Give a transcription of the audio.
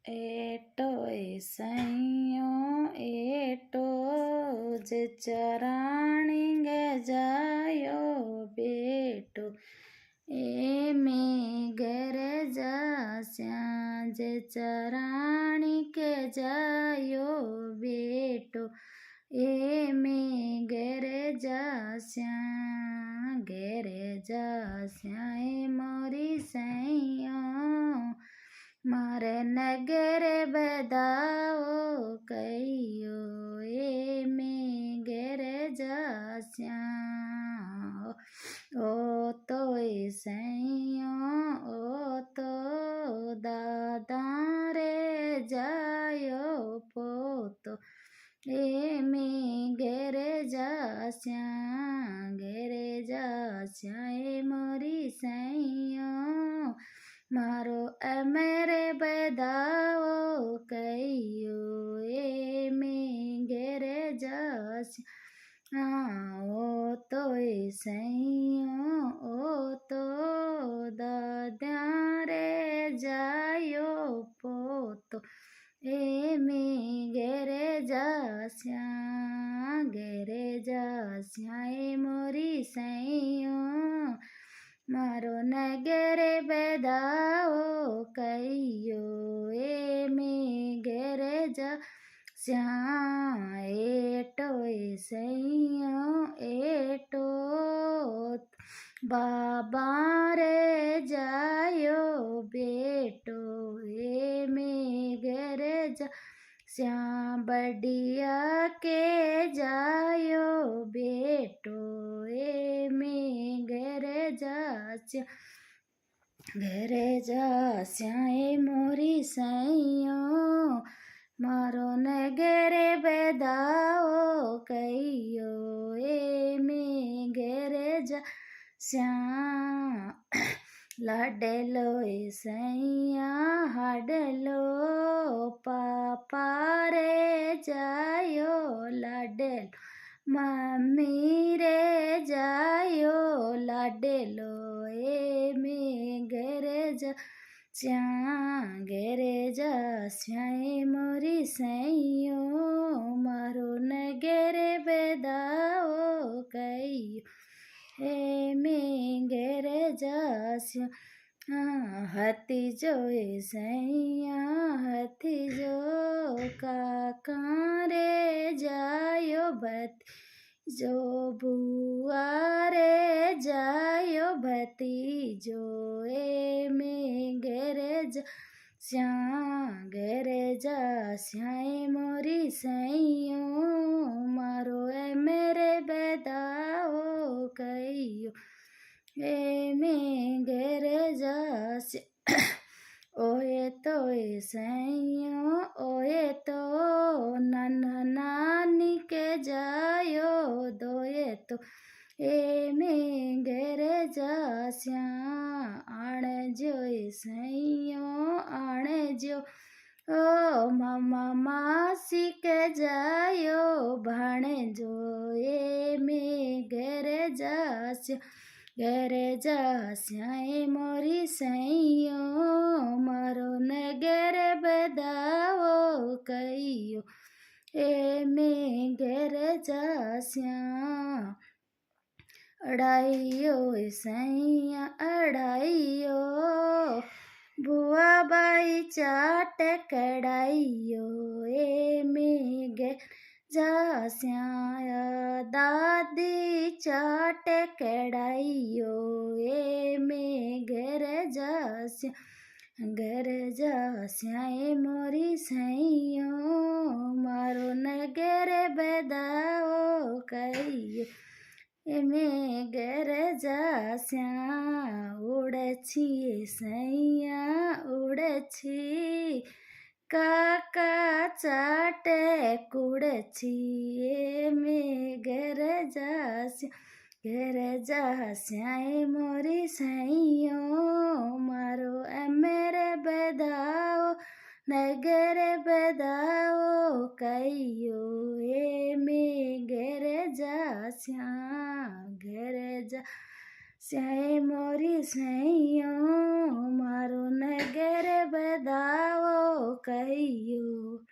एटो सैयो एटो जे चराणी गे जायो बेटो ए में घर जास्या जे चराणी के जायो बेटो ए में घर जास्या ए मोरी सैयो मारे नगर बदाओ कहियो ए में गर जास्या ओ तो सैयो ओ तो दादा रे जायो पोतो ए में गर जास्या ए मोरी सैयो मारो अमरे बदाओ कहियो ए में गर जास्या ओ तो सैयो ओ तो दादा रे जायो पोतो ए में गर जास्या ए मोरी सैयो मारो नगर बदाओ कहियो ए में गर जास्या एटो सैयो एटो बाबा रे जायो बेटो ए में गर जास्या बढ़िया के जायो बेटो ए में गर जास्या ए मोरी सैयो मारो नगर बदाओ कहियो ए में गर जास्या लाडलो सैया हाडलो पापा रे जायो लाडलो मम्मी रे जायो लाडलो ए में गर जास्या ए मोरी सैयो मारो नगर बदाओ कहियो ए में गर जास्या हती जो सैया हती जो काका रे जायो भती जो बुआ रे जायो भतीजो ए में गर जास्या ए मोरी सैयो मारो ए मेरे बदाओ कहियो ए में गर जास्या ओए तो सैयो ओए तो नाना नानी के जायो दोए तो ए में गर जास्या आने जो सैयो आने जो ओ मामा मासी के जायो भाणे जो ए में गर जास्या ए मोरी सैयो मारो नगर बदाओ कहियो ए में गर जास्या अड़ाइयो सैया अड़ाइयो बुआ बाई चाट कड़ाइयो ए में गर जास्या दादी चाट कड़ाइयो ए में गर जास्या ए मोरी सैयो मारो नगर बदाओ कहियो ए में गर जास्या उड़छी सैया उड़छी काका चाटे कुड़छी ए में गर जास्या ए मोरी सैयो मारो अमरे बदाओ नगर बदाओ कहियो ए में गर जास्या ए मोरी सैयो मारो नगर बदाओ કહીયો